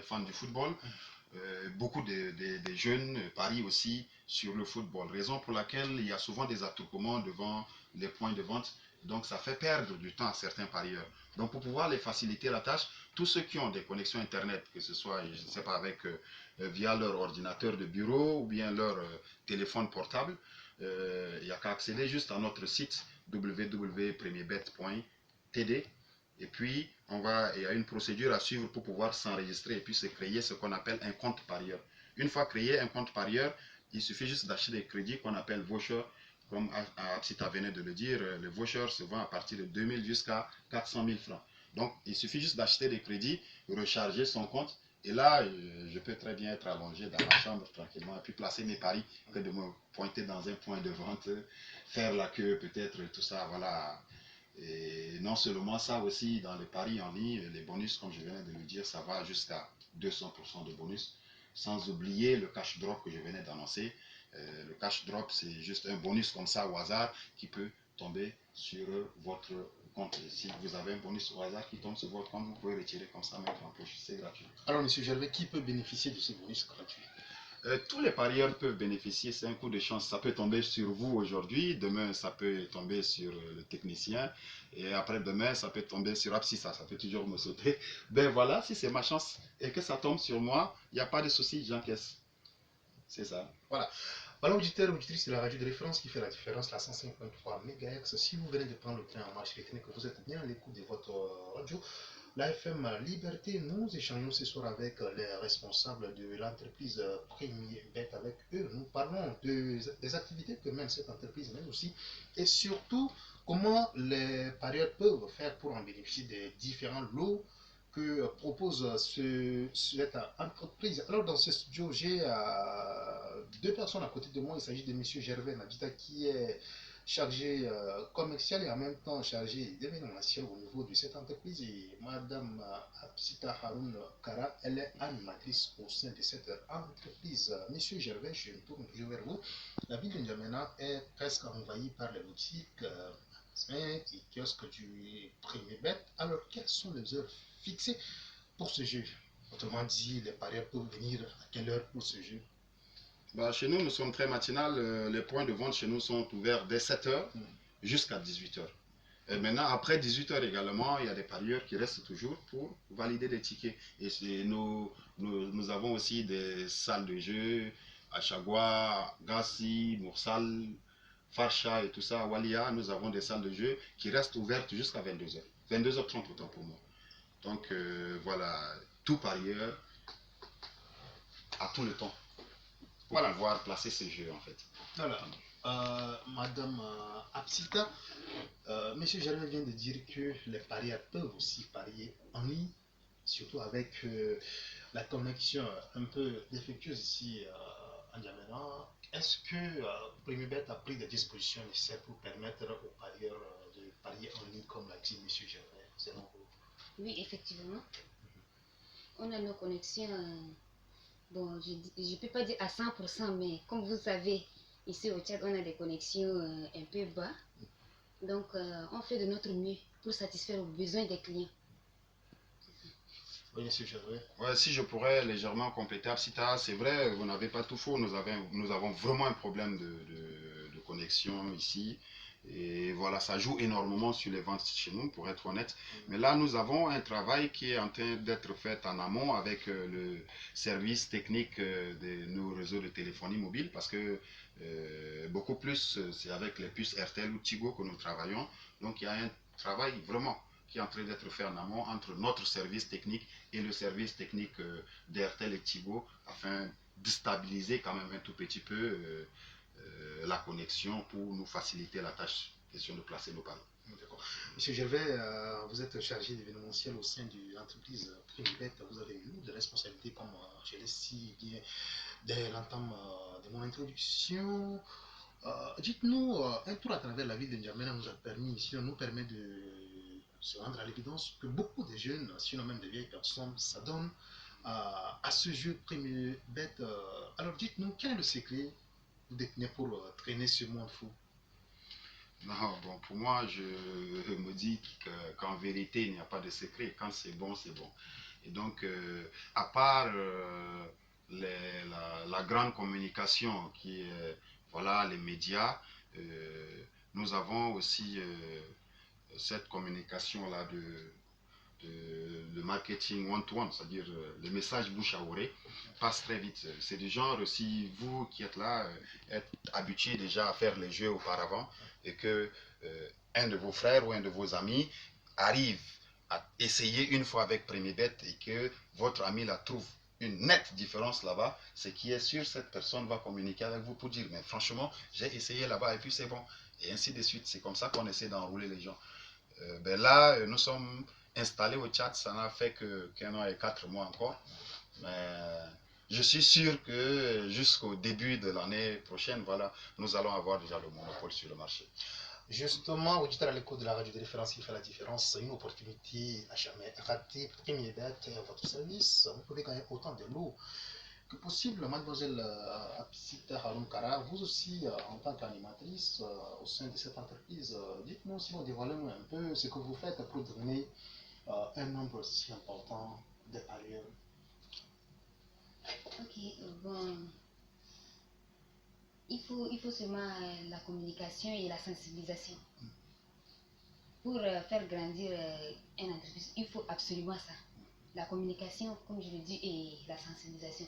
les fans du football. Beaucoup de jeunes parient aussi sur le football. Raison pour laquelle il y a souvent des attroupements devant les points de vente. Donc ça fait perdre du temps à certains parieurs. Donc pour pouvoir les faciliter la tâche, tous ceux qui ont des connexions Internet, que ce soit, je ne sais pas, via leur ordinateur de bureau ou bien leur téléphone portable, il n'y a qu'à accéder juste à notre site www.premierbet.td. Et puis, il y a une procédure à suivre pour pouvoir s'enregistrer et puis se créer ce qu'on appelle un compte parieur. Une fois créé un compte parieur, il suffit juste d'acheter des crédits qu'on appelle vouchers. Comme Apsita venait de le dire, les vouchers se vendent à partir de 2 000 jusqu'à 400 000 francs. Donc, il suffit juste d'acheter des crédits, recharger son compte. Et là, je peux très bien être allongé dans ma chambre tranquillement et puis placer mes paris que de me pointer dans un point de vente, faire la queue peut-être, tout ça, voilà. Et non seulement ça aussi, dans les paris en ligne, les bonus, comme je venais de le dire, ça va jusqu'à 200% de bonus. Sans oublier le cash drop que je venais d'annoncer. Le cash drop, c'est juste un bonus comme ça au hasard qui peut tomber sur votre compte. Et si vous avez un bonus au hasard qui tombe sur votre compte, vous pouvez retirer comme ça, mettre en poche. C'est gratuit. Alors, monsieur Gervais, qui peut bénéficier de ce bonus gratuit? Tous les parieurs peuvent bénéficier, c'est un coup de chance. Ça peut tomber sur vous aujourd'hui, demain ça peut tomber sur le technicien, et après demain ça peut tomber sur Absissa, ça peut toujours me sauter. Ben voilà, si c'est ma chance et que ça tombe sur moi, il n'y a pas de souci, j'encaisse. C'est ça. Voilà. Alors, auditeur, auditrice de la radio de référence qui fait la différence, la 105.3 MHz, si vous venez de prendre le train en marche, retenez que vous êtes bien à l'écoute de votre radio. La FM Liberté, nous échangeons ce soir avec les responsables de l'entreprise Premier Bet. Avec eux, nous parlons des activités que mène cette entreprise, mais aussi et surtout comment les parieurs peuvent faire pour en bénéficier des différents lots que propose cette entreprise. Alors dans ce studio, j'ai deux personnes à côté de moi. Il s'agit de M. Gervais Nabita qui est chargé commercial et en même temps chargé d'événementiel au niveau de cette entreprise, et Madame Apsita Haroun Kara, elle est animatrice au sein de cette entreprise. Monsieur Gervais, je me tourne toujours vers vous. La ville de N'Djamena est presque envahie par les boutiques et kiosques du Premier Bet. Alors, quelles sont les heures fixées pour ce jeu? Autrement dit, les parieurs peuvent venir à quelle heure pour ce jeu? Bah, chez nous, nous sommes très matinal. Les points de vente chez nous sont ouverts dès 7h jusqu'à 18h. Et maintenant, après 18h également, il y a des parieurs qui restent toujours pour valider des tickets. Et nous avons aussi des salles de jeu à Chagua, Gassi, Moursal, Farcha et tout ça, Walia. Nous avons des salles de jeu qui restent ouvertes jusqu'à 22h. 22h30 autant pour moi. Donc voilà, tout parieur a tout le temps pour Voilà. pouvoir placer ces jeux en fait. Voilà. Madame Apsita, Monsieur Gervais vient de dire que les parieurs peuvent aussi parier en ligne, surtout avec la connexion un peu défectueuse ici en N'Djamena. Est-ce que Primebet a pris des dispositions nécessaires pour permettre aux parieurs de parier en ligne, comme l'a dit Monsieur Gervais, selon vous? Oui, effectivement. On a nos connexions. Bon, je ne peux pas dire à 100%, mais comme vous savez, ici au Tchad, on a des connexions un peu bas. Donc, on fait de notre mieux pour satisfaire aux besoins des clients. Oui, monsieur Gervais. Ouais, si je pourrais légèrement compléter, Absita, c'est vrai, vous n'avez pas tout faux. Nous avons vraiment un problème de connexion ici. Et voilà, ça joue énormément sur les ventes chez nous, pour être honnête. Mais là, nous avons un travail qui est en train d'être fait en amont avec le service technique de nos réseaux de téléphonie mobile, parce que beaucoup plus, c'est avec les puces RTL ou Tigo que nous travaillons. Donc, il y a un travail vraiment qui est en train d'être fait en amont entre notre service technique et le service technique d'RTL et Tigo, afin de stabiliser quand même un tout petit peu la connexion pour nous faciliter la tâche, question de placer nos paris. D'accord. Monsieur Gervais, vous êtes chargé d'événementiel au sein de l'entreprise Primebet. Vous avez une lourde responsabilité, comme je l'ai si bien dès l'entame de mon introduction. Dites-nous, un tour à travers la ville de N'Djamena nous permet de se rendre à l'évidence que beaucoup de jeunes, sinon même de vieilles personnes, s'adonnent à ce jeu Premier Bet. Alors dites-nous, quel est le secret que vous détenez pour traîner ce monde fou? Non, bon, pour moi, je me dis qu'en vérité, il n'y a pas de secret. Quand c'est bon, c'est bon. Et donc, à part la grande communication qui est, voilà, les médias, nous avons aussi cette communication-là le marketing one-to-one, c'est-à-dire le message bouche à oreille, passe très vite. C'est du genre, si vous qui êtes là, êtes habitué déjà à faire les jeux auparavant, et que un de vos frères ou un de vos amis arrive à essayer une fois avec Premier Bet et que votre ami la trouve une nette différence là-bas, c'est qui est sûr, cette personne va communiquer avec vous pour dire, mais franchement, j'ai essayé là-bas et puis c'est bon. Et ainsi de suite. C'est comme ça qu'on essaie d'enrouler les gens. Ben là, nous sommes installés au Tchad, ça n'a fait qu'un an et 4 mois encore. Mais je suis sûr que jusqu'au début de l'année prochaine, voilà, nous allons avoir déjà le monopole sur le marché. Justement, auditeur à l'écoute de la radio de référence qui fait la différence, une opportunité à jamais ratée. Premier Bet à votre service. Vous pouvez gagner autant de lots que possible. Mademoiselle Apsita Haroun Kara, vous aussi, en tant qu'animatrice au sein de cette entreprise, dites-nous, sinon dévoilez-nous un peu ce que vous faites pour donner un nombre si important de parieurs. Ok, bon, il faut seulement la communication et la sensibilisation. Pour faire grandir une entreprise, il faut absolument ça. La communication, comme je le dis, et la sensibilisation.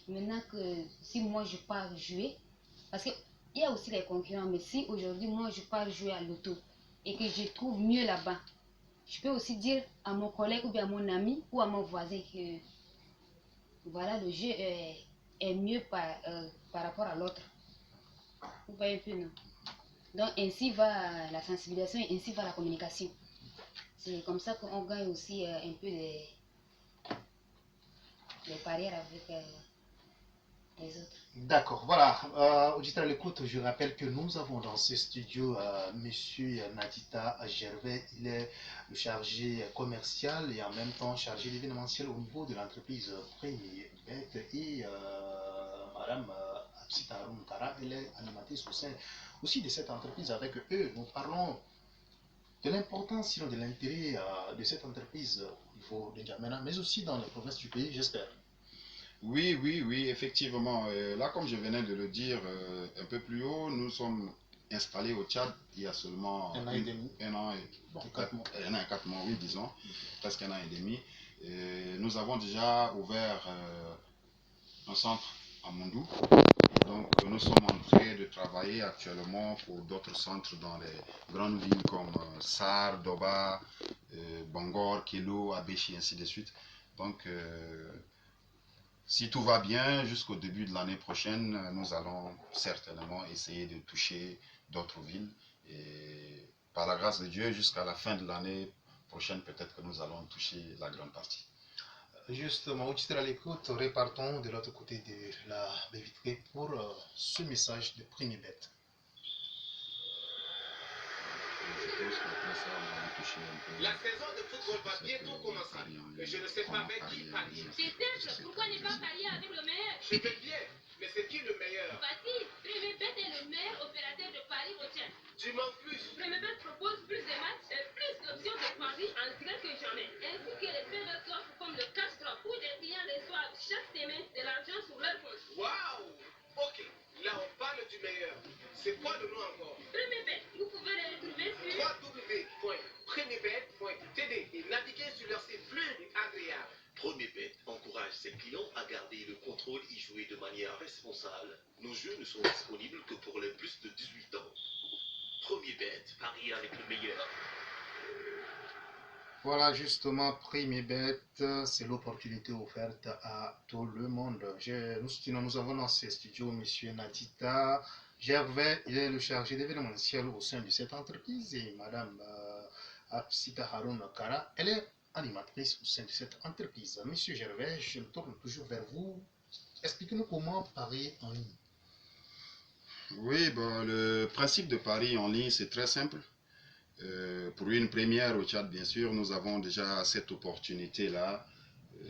Maintenant que si moi je pars jouer, parce qu'il y a aussi les concurrents, mais si aujourd'hui moi je pars jouer à l'auto et que je trouve mieux là-bas, je peux aussi dire à mon collègue ou bien à mon ami ou à mon voisin que voilà, le jeu est mieux par rapport à l'autre. Vous voyez un peu, non? Donc ainsi va la sensibilisation et ainsi va la communication. C'est comme ça qu'on gagne aussi un peu les barrières avec les autres. D'accord, voilà. Auditeur à l'écoute, je rappelle que nous avons dans ce studio Monsieur Nadita Gervais. Il est le chargé commercial et en même temps chargé d'événementiel au niveau de l'entreprise Premier Bet et Madame Apsita Haroun Kara, elle est animatrice au sein aussi de cette entreprise. Avec eux, nous parlons de l'importance, sinon de l'intérêt de cette entreprise au niveau de N'Djamena, mais aussi dans les provinces du pays, j'espère. Oui, oui, oui, effectivement. Là, comme je venais de le dire un peu plus haut, nous sommes installés au Tchad il y a seulement Un an et demi. un an et, Bon, 4 mois. un an et 4 mois, oui, disons, presque un an et demi. Nous avons déjà ouvert un centre à Mondou. Donc, nous sommes en train de travailler actuellement pour d'autres centres dans les grandes villes comme Sar, Doba, Bangor, Kilo, Abechi, ainsi de suite. Donc, si tout va bien, jusqu'au début de l'année prochaine, nous allons certainement essayer de toucher d'autres villes. Et par la grâce de Dieu, jusqu'à la fin de l'année prochaine, peut-être que nous allons toucher la grande partie. Justement, auditeur à l'écoute, repartons de l'autre côté de la baie vitrée pour ce message de Premier Bet. Je pense qu'après ça, on va toucher un peu. La saison de football va bientôt commencer. Et je ne sais pas avec qui parier. Peut-être, pourquoi ne pas parier avec le meilleur? Je vais bien, mais c'est qui le meilleur? Facile, Premier Bet est le meilleur opérateur de paris au Tchad. Dis-moi plus. Premier Bet propose plus de matchs et plus d'options de paris en direct que jamais. Ainsi que les meilleures offres comme le cash drop où des clients reçoivent chaque semaine de l'argent sur leur compte. Waouh! Ok, là on parle du meilleur. C'est quoi le nom encore? Premier Bet, vous pouvez les retrouver sur www.premierbet.td et naviguer sur leur site fluide et agréable. Premier Bet encourage ses clients à garder le contrôle et jouer de manière responsable. Nos jeux ne sont disponibles que pour les plus de 18 ans. Premier Bet, parier avec le meilleur. Voilà, justement, Premier Bet, c'est l'opportunité offerte à tout le monde. Nous avons dans ce studio M. Nadita Gervais, il est le chargé d'événementiel au sein de cette entreprise, et Mme Apsita Haroun Kara, elle est animatrice au sein de cette entreprise. Monsieur Gervais, je me tourne toujours vers vous. Expliquez-nous comment parier en ligne. Oui, bon, le principe de pari en ligne, c'est très simple. Pour une première au Tchad, bien sûr, nous avons déjà cette opportunité-là,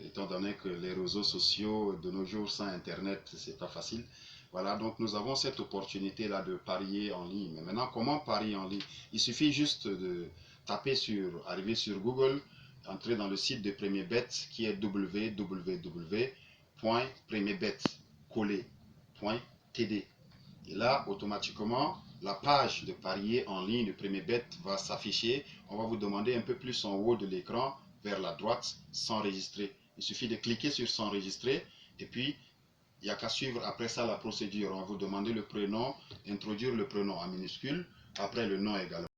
étant donné que les réseaux sociaux de nos jours sans Internet, c'est pas facile. Voilà, donc nous avons cette opportunité-là de parier en ligne. Mais maintenant, comment parier en ligne? Il suffit juste de taper arriver sur Google, entrez dans le site de PremierBet qui est www.premierbet.td. Et là, automatiquement, la page de parier en ligne de PremierBet va s'afficher. On va vous demander un peu plus en haut de l'écran, vers la droite, s'enregistrer. Il suffit de cliquer sur s'enregistrer et puis il n'y a qu'à suivre après ça la procédure. On va vous demander le prénom, introduire le prénom en minuscule, après le nom également.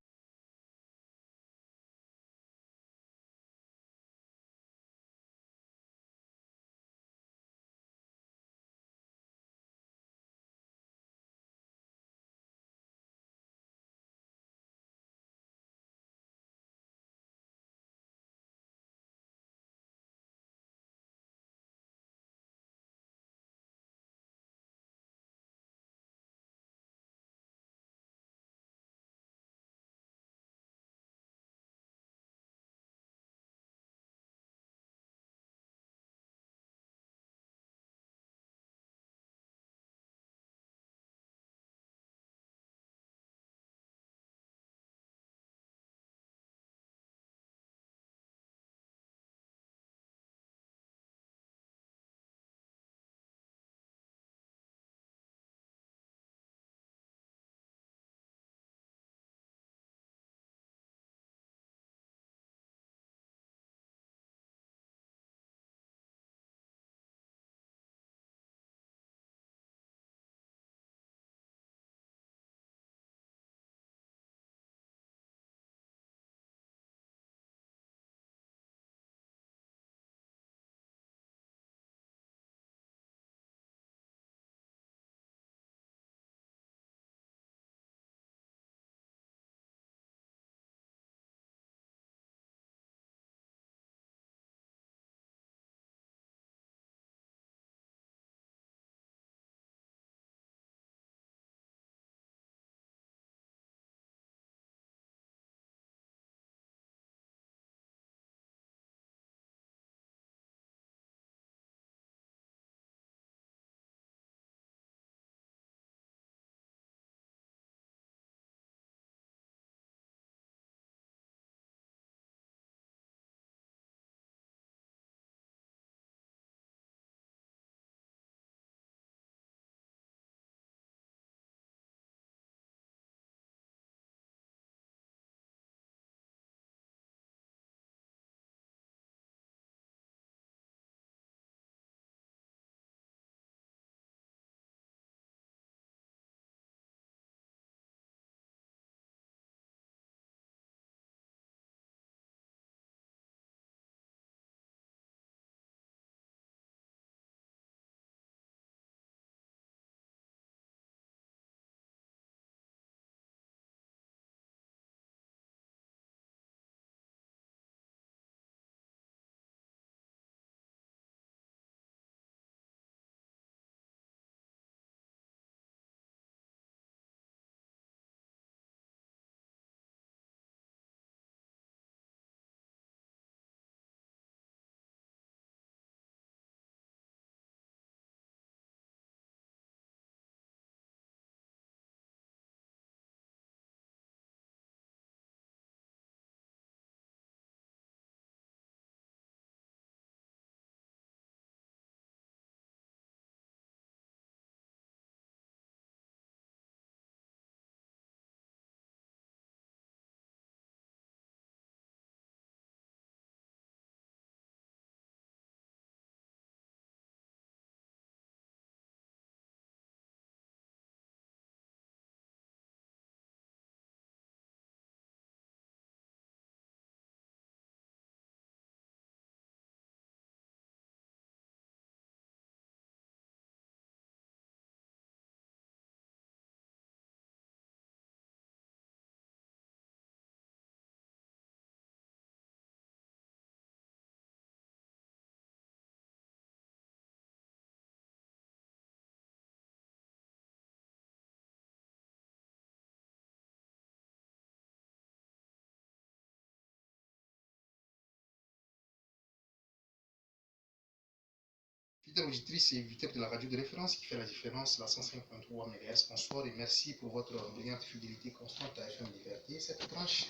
Fidèles auditrices et auditeurs de la radio de référence qui fait la différence, la 105.3 MHz, bonsoir et merci pour votre brillante fidélité constante à FM Liberté. Cette tranche,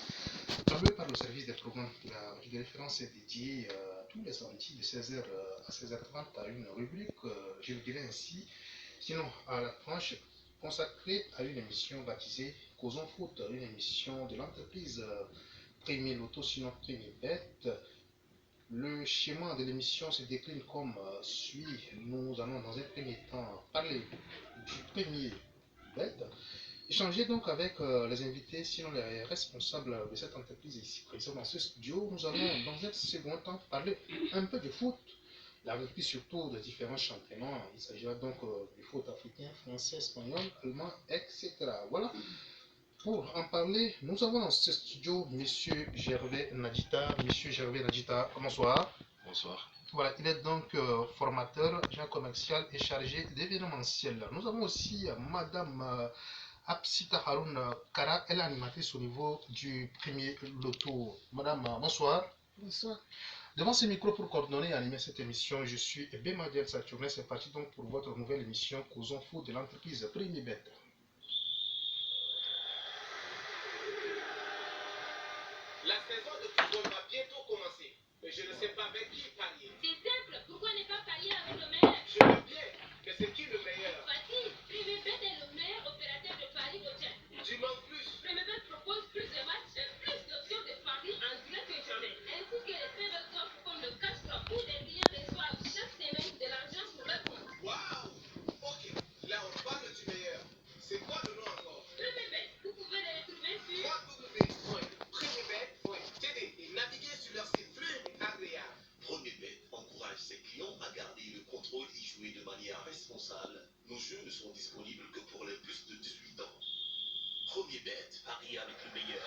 travaillée par le service des programmes de la radio de référence, est dédiée tous les samedis de 16h à 16h30 à une rubrique, je le dirais ainsi, sinon à la tranche consacrée à une émission baptisée Causons Foot, une émission de l'entreprise Premier Loto, sinon Premier Bet. Le schéma de l'émission se décline comme suit. Nous allons dans un premier temps parler du premier bet, échanger donc avec les invités, sinon les responsables de cette entreprise ici présents dans ce studio. Nous allons dans un second temps parler un peu de foot, la reprise surtout de différents championnats. Il s'agira donc du foot africain, français, espagnol, allemand, etc. Voilà. Pour en parler, nous avons dans ce studio M. Gervais Nadjita. Monsieur Gervais Nadjita, bonsoir. Bonsoir. Voilà, il est donc formateur, agent commercial et chargé d'événementiel. Nous avons aussi Madame Apsita Haroun Kara, elle est animatrice au niveau du premier loto. Madame, bonsoir. Bonsoir. Devant ce micro pour coordonner et animer cette émission, je suis Bemadiel Saturne. C'est parti donc pour votre nouvelle émission Causons Foot de l'entreprise Premier Bet. La saison de football va bientôt commencer, mais je ne sais pas avec qui parier. C'est simple, pourquoi ne pas parier avec le meilleur? Je veux bien, mais c'est qui le meilleur? Facile, Primebet est le meilleur opérateur de paris au Tchad. Dis-moi plus. Primebet propose plus de matchs et plus d'options de paris en direct que jamais, ainsi que les faibles offres comme le cash drop où les clients reçoivent chaque semaine de l'argent sur leur compte. Waouh! Ok, là on parle du meilleur. C'est quoi le nom encore? Primebet, vous pouvez les retrouver sur www.primebet.tv et naviguer sur leur site fluide et agréable. Premier Bet encourage ses clients à garder le contrôle et jouer de manière responsable. Nos jeux ne sont disponibles que pour les plus de 18 ans. Premier Bet, parie avec le meilleur.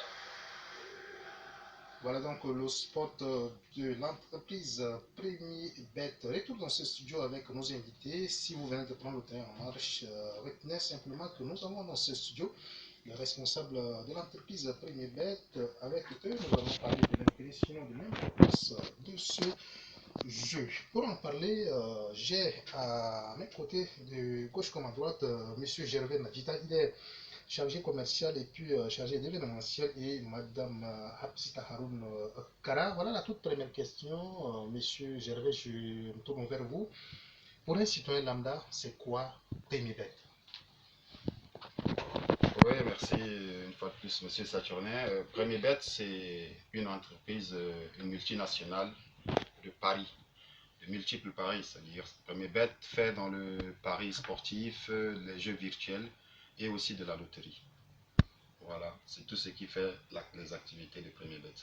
Voilà donc le spot de l'entreprise Premier Bet. Retour dans ce studio avec nos invités. Si vous venez de prendre le train en marche, retenez simplement que nous avons dans ce studio les responsables de l'entreprise Premier Bet. Avec eux, nous allons parler de l'intérêt, sinon de l'importance de ce jeu. Pour en parler, j'ai à mes côtés, de gauche comme à droite, M. Gervais Nadjita. Il est chargé commercial et puis chargé d'événementiel, et Madame Apsita Haroun Kara. Voilà la toute première question. Monsieur Gervais, je me tourne vers vous. Pour un citoyen lambda, c'est quoi Premier Bet? Oui, merci une fois de plus, Monsieur Saturnin. Premier Bet, c'est une entreprise, une multinationale de paris, de multiples paris, c'est-à-dire Premier Bet fait dans le pari sportif, les jeux virtuels et aussi de la loterie. Voilà, c'est tout ce qui fait les activités de Premier Bet.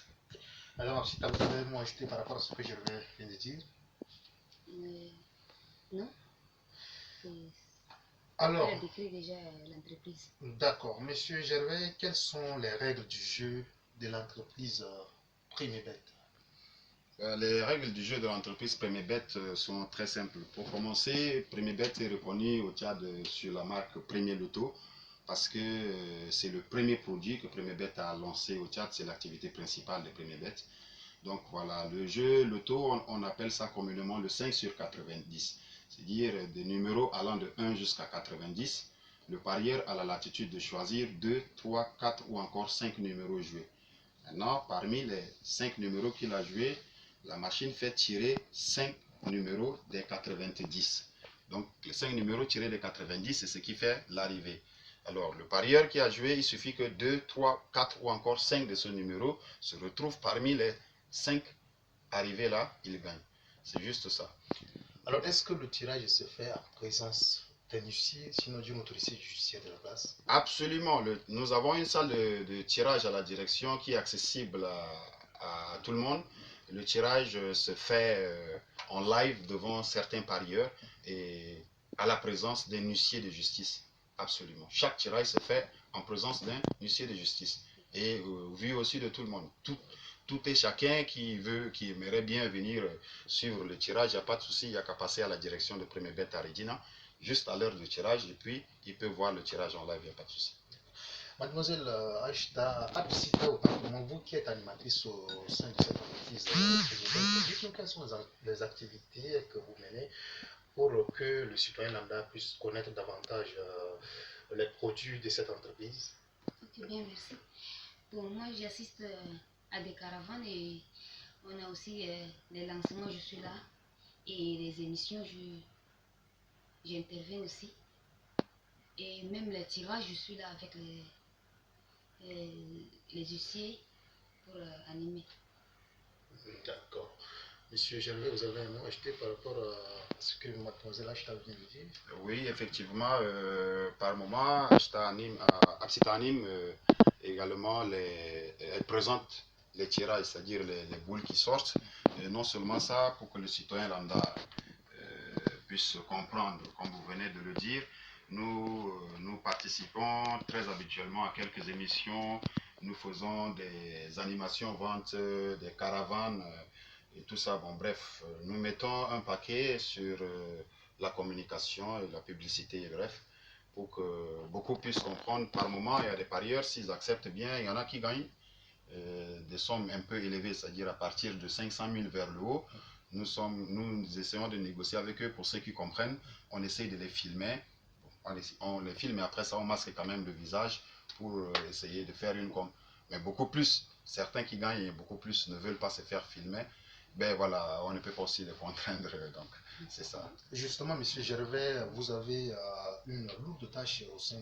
Alors, si tu as un mot à ajouter par rapport à ce que je viens de dire. Non. Alors, Elle a décrit déjà l'entreprise. d'accord. Monsieur Gervais, quelles sont les règles du jeu de l'entreprise Premier Bet? Les règles du jeu de l'entreprise Premier Bet sont très simples. Pour commencer, Premier Bet est reconnu au Tchad sur la marque Premier Loto parce que c'est le premier produit que Premier Bet a lancé au Tchad, c'est l'activité principale de Premier Bet. Donc voilà, le jeu Loto, on appelle ça communément le 5 sur 90, c'est-à-dire des numéros allant de 1 jusqu'à 90. Le parieur a la latitude de choisir 2, 3, 4 ou encore 5 numéros joués. Maintenant, parmi les 5 numéros qu'il a joués, la machine fait tirer 5 numéros des 90. Donc, les 5 numéros tirés des 90, c'est ce qui fait l'arrivée. Alors, le parieur qui a joué, il suffit que 2, 3, 4 ou encore 5 de ce numéro se retrouvent parmi les 5 arrivés là, il gagne. C'est juste ça. Alors, est-ce que le tirage se fait en présence d'un huissier, sinon d'une autorité judiciaire de la place? Absolument. Nous avons une salle de tirage à la direction qui est accessible à tout le monde. Le tirage se fait en live devant certains parieurs et à la présence d'un huissier de justice. Absolument. Chaque tirage se fait en présence d'un huissier de justice et vu aussi de tout le monde. Tout et chacun qui aimerait bien venir suivre le tirage, il n'y a pas de souci, il n'y a qu'à passer à la direction de Premier Bet à Regina, juste à l'heure du tirage, et puis il peut voir le tirage en live, il n'y a pas de souci. Mademoiselle Ashta Apsita, autant que moi, vous qui êtes animatrice au sein de cette entreprise, dites-nous quelles sont les activités que vous menez pour que le citoyen lambda puisse connaître davantage les produits de cette entreprise? Ok, bien, merci. Bon, moi, j'assiste à des caravanes et on a aussi les lancements, je suis là. Et les émissions, j'interviens aussi. Et même les tirages, je suis là avec les huissiers pour animer. D'accord. Monsieur Gervais, vous avez un mot à ajouter par rapport à ce que mademoiselle Achta vient de dire? Oui, effectivement, par moment, Apsita anime également elle présente les tirages, c'est-à-dire les boules qui sortent. Et non seulement ça, pour que le citoyen lambda puisse comprendre, comme vous venez de le dire, nous participons très habituellement à quelques émissions. Nous faisons des animations, ventes, des caravanes et tout ça. Bon, bref, nous mettons un paquet sur la communication et la publicité, bref, pour que beaucoup puissent comprendre. Par moment, il y a des parieurs, s'ils acceptent bien, il y en a qui gagnent des sommes un peu élevées, c'est-à-dire à partir de 500 000 vers le haut. Nous essayons de négocier avec eux pour ceux qui comprennent. On essaye de les filmer. On les filme et après ça, on masque quand même le visage pour essayer de faire une com. Mais beaucoup plus, certains qui gagnent et beaucoup plus ne veulent pas se faire filmer. Ben voilà, on ne peut pas aussi les contraindre, donc c'est ça. Justement, monsieur Gervais, vous avez une lourde tâche au sein